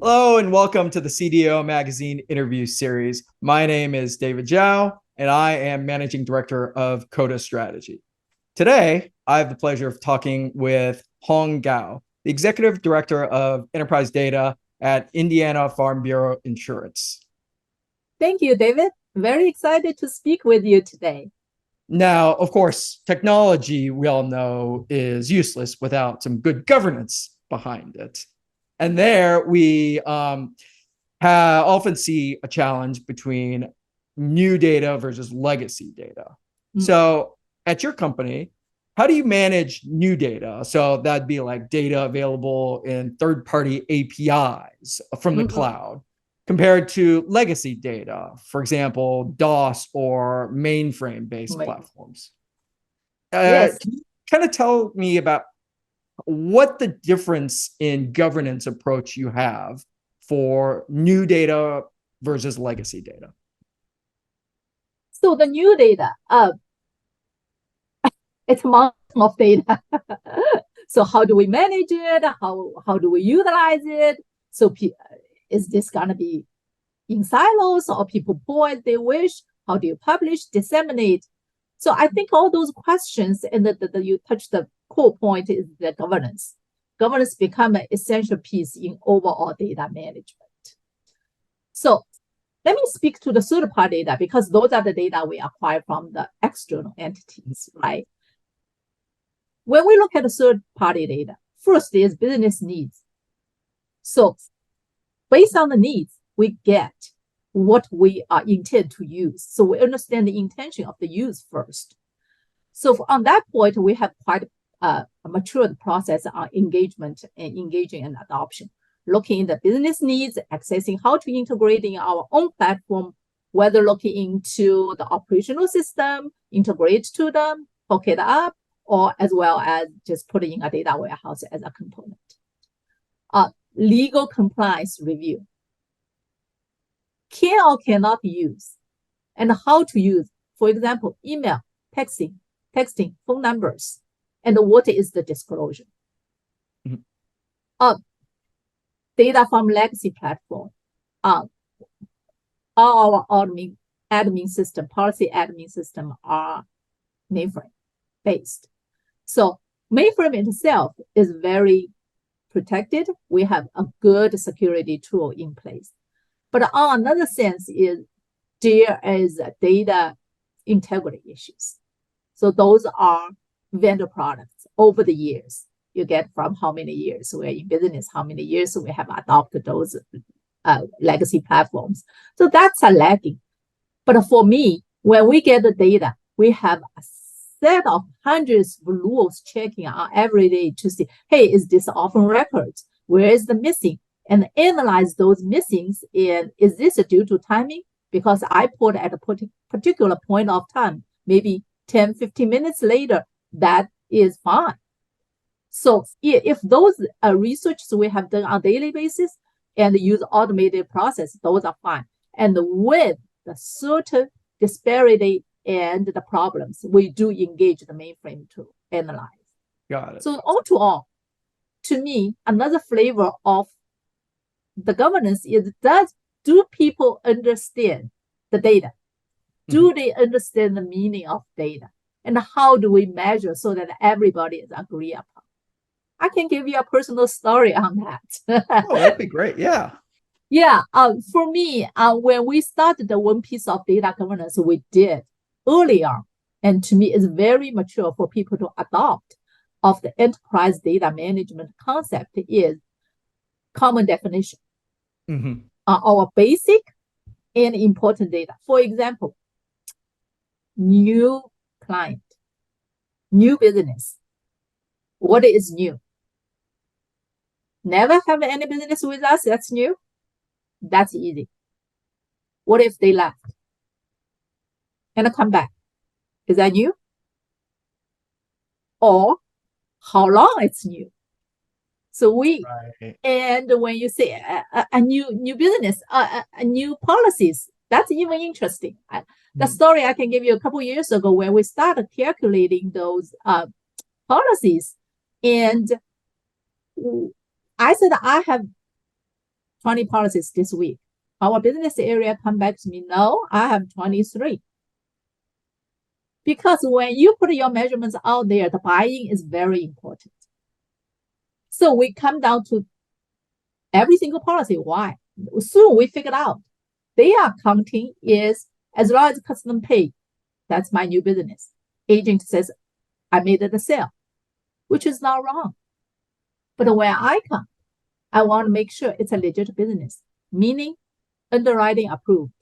Hello and welcome to the CDO Magazine interview series. My name is David Zhao, and I am Managing Director of Coda Strategy. Today, I have the pleasure of talking with Hong Gao, the Executive Director of Enterprise Data at Indiana Farm Bureau Insurance. Thank you, David. Very excited to speak with you today. Now, of course, technology, we all know, is useless without some good governance behind it. And there we often see a challenge between new data versus legacy data. Mm-hmm. So at your company, how do you manage new data? So that'd be like data available in third-party APIs from the cloud compared to legacy data, for example, DOS or mainframe-based platforms. Yes. Can you kind of tell me about what the difference in governance approach you have for new data versus legacy data? So the new data, it's a mountain of data. So how do we manage it? How do we utilize it? So is this going to be in silos or people pull as they wish? How do you publish, disseminate? So I think all those questions, and you touched the core point is the governance. Governance become an essential piece in overall data management. So let me speak to the third-party data because those are the data we acquire from the external entities, right? When we look at the third-party data, first is business needs. So based on the needs, we get what we are intend to use. So we understand the intention of the use first. So on that point, we have quite a matured process on engagement and engaging and adoption, looking at the business needs, accessing how to integrate in our own platform, whether looking into the operational system, integrate to them, hook it up, or as well as just put it in a data warehouse as a component. Legal compliance review. Can or cannot use, and how to use, for example, email, texting, phone numbers, and what is the disclosure. Mm-hmm. Data from legacy platform. All our admin system, policy admin system are mainframe based. So mainframe itself is very protected. We have a good security tool in place. But on another sense is there is data integrity issues. So those are vendor products over the years. You get from how many years we're in business, how many years we have adopted those legacy platforms. So that's a lagging. But for me, when we get the data, we have a set of hundreds of rules checking on every day to see, hey, is this often records? Where is the missing? And analyze those missings. And is this due to timing? Because I put at a particular point of time, maybe 10, 15 minutes later, that is fine. So if those researches we have done on a daily basis and use automated process, those are fine. And with the certain disparity and the problems, we do engage the mainframe to analyze. Got it. So all to all, to me, another flavor of the governance is do people understand the data? Do they understand the meaning of data? And how do we measure so that everybody is agree upon? I can give you a personal story on that. Oh, that'd be great. Yeah. Yeah. For me, when we started the one piece of data governance we did earlier, and to me is very mature for people to adopt of the enterprise data management concept is common definition. Our basic and important data. For example, new client, new business. What is new? Never have any business with us, that's new. That's easy. What if they left and come back? Is that new? Or how long it's new? So and when you say a new business, a new policies, that's even interesting. The story I can give you a couple of years ago when we started calculating those policies, and I said I have 20 policies this week. Our business area come back to me, no, I have 23. Because when you put your measurements out there, the buy-in is very important. So we come down to every single policy. Why? Soon we figured out data counting is as long as customer pay, that's my new business. Agent says, I made it a sale, which is not wrong. But when I come, I want to make sure it's a legit business, meaning underwriting approved.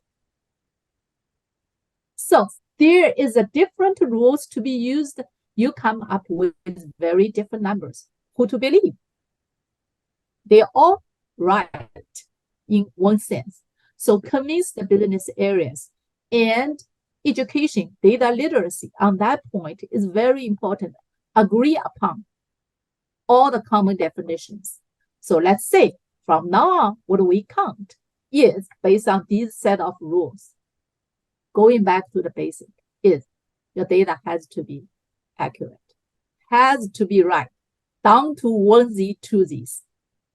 So there is a different rules to be used. You come up with very different numbers. Who to believe? They're all right in one sense. So convince the business areas and education, data literacy on that point is very important. Agree upon all the common definitions. So let's say from now on, what we count is based on these set of rules. Going back to the basic is your data has to be accurate, has to be right, down to 1Z, 2Zs.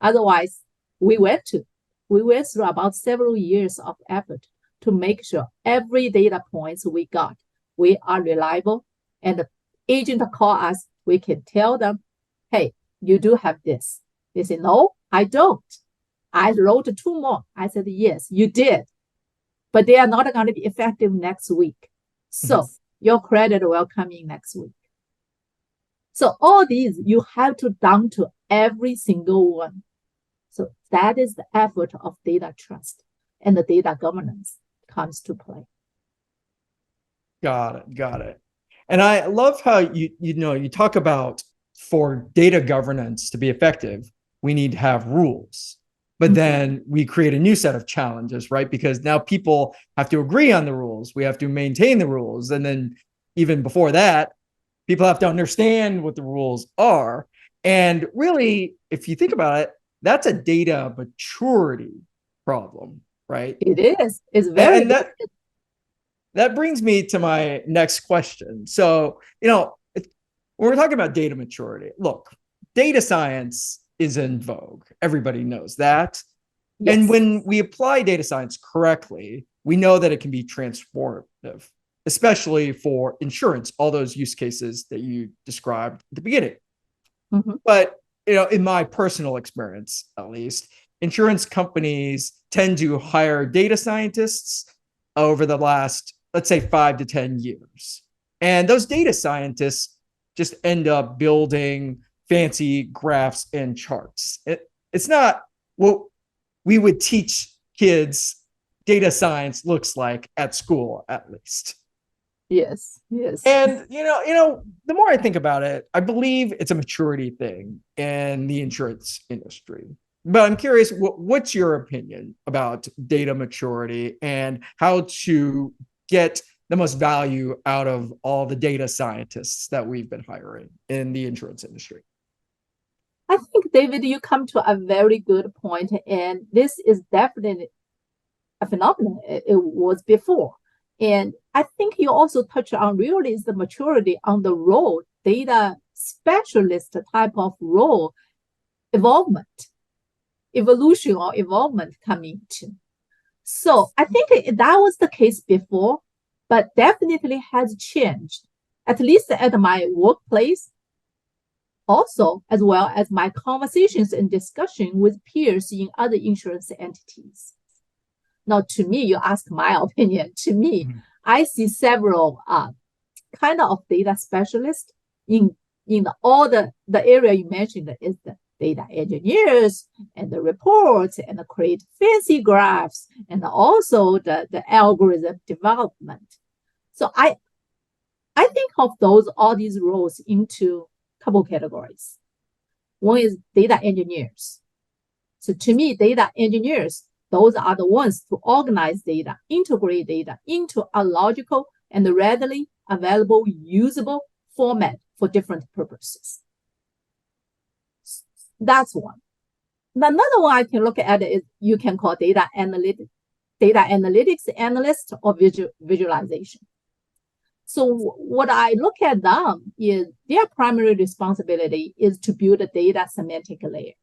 Otherwise, we went through about several years of effort to make sure every data points we got, we are reliable, and the agent call us, we can tell them, hey, you do have this. They say, no, I don't. I wrote 2 more. I said, yes, you did. But they are not going to be effective next week. So your credit will come in next week. So all these, you have to down to every single one. So that is the effort of data trust and the data governance comes to play. Got it. And I love how you talk about for data governance to be effective, we need to have rules. But then we create a new set of challenges, right? Because now people have to agree on the rules. We have to maintain the rules. And then even before that, people have to understand what the rules are. And really, if you think about it, that's a data maturity problem, right? It is. It's very and that brings me to my next question. So, when we're talking about data maturity, look, data science is in vogue. Everybody knows that. Yes. And when we apply data science correctly, we know that it can be transformative, especially for insurance, all those use cases that you described at the beginning. But, in my personal experience, at least, insurance companies tend to hire data scientists over the last, let's say, 5 to 10 years. And those data scientists just end up building fancy graphs and charts. It's not what we would teach kids data science looks like at school, at least. Yes. And the more I think about it, I believe it's a maturity thing in the insurance industry. But I'm curious, what's your opinion about data maturity and how to get the most value out of all the data scientists that we've been hiring in the insurance industry? I think, David, you come to a very good point, and this is definitely a phenomenon. It was before. And I think you also touch on really is the maturity on the role, data specialist type of role, evolution or evolvement coming to. So I think that was the case before, but definitely has changed, at least at my workplace, also as well as my conversations and discussion with peers in other insurance entities. Now, to me, you ask my opinion. To me, I see several kind of data specialists in all the area you mentioned is the data engineers and the reports and the create fancy graphs and also the algorithm development. So I think of all these roles into a couple categories. One is data engineers. So to me, data engineers, those are the ones to organize data, integrate data into a logical and readily available, usable format for different purposes. That's one. Another one I can look at is you can call data analytics analyst or visualization. So what I look at them is their primary responsibility is to build a data semantic layer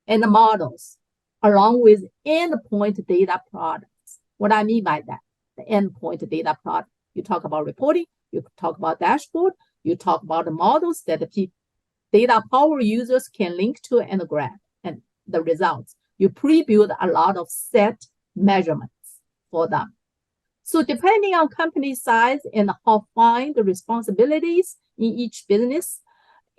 and the models along with endpoint data products. What I mean by that, the endpoint data product, you talk about reporting, you talk about dashboard, you talk about the models that the data power users can link to and grab and the results. You pre-build a lot of set measurements for them. So depending on company size and how fine the responsibilities in each business,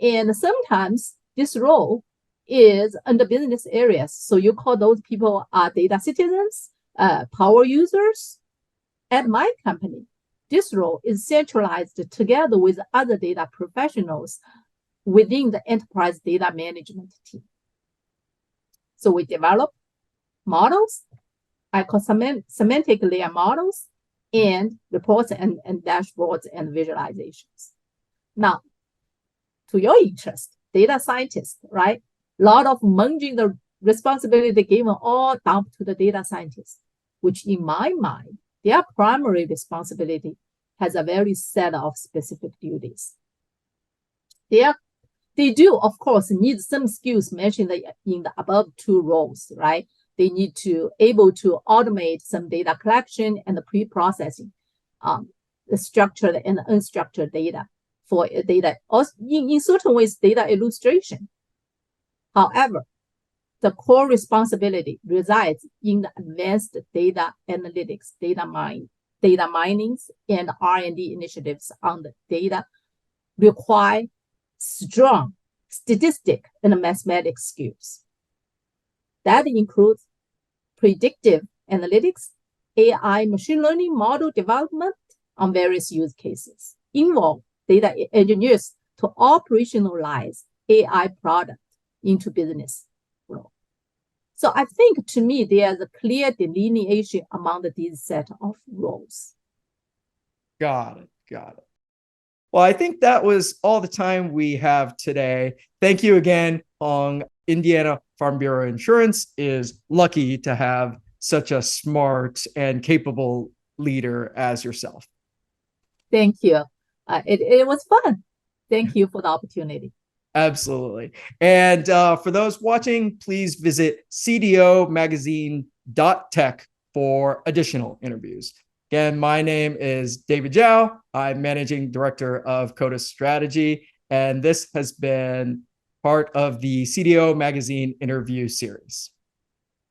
and sometimes this role is under business areas. So you call those people data citizens, power users. At my company, this role is centralized together with other data professionals within the enterprise data management team. So we develop models, I call semantic layer models, and reports and dashboards and visualizations. Now, to your interest, data scientists, right? A lot of munging the responsibility given all dumped to the data scientists, which in my mind, their primary responsibility has a very set of specific duties. They do, of course, need some skills mentioned in the above two roles, right? They need to able to automate some data collection and the pre-processing, the structured and unstructured data for data, also in certain ways, data illustration. However, the core responsibility resides in the advanced data analytics, data minings, and R&D initiatives on the data require strong statistic and mathematics skills. That includes predictive analytics, AI machine learning model development on various use cases, involve data engineers to operationalize AI product into business flow. So I think to me, there's a clear delineation among these set of roles. Got it. Well, I think that was all the time we have today. Thank you again, Hong. Indiana Farm Bureau Insurance is lucky to have such a smart and capable leader as yourself. Thank you. It was fun. Thank you for the opportunity. Absolutely. And for those watching, please visit cdomagazine.tech for additional interviews. Again, my name is David Zhao. I'm Managing Director of Coda Strategy, and this has been part of the CDO Magazine interview series.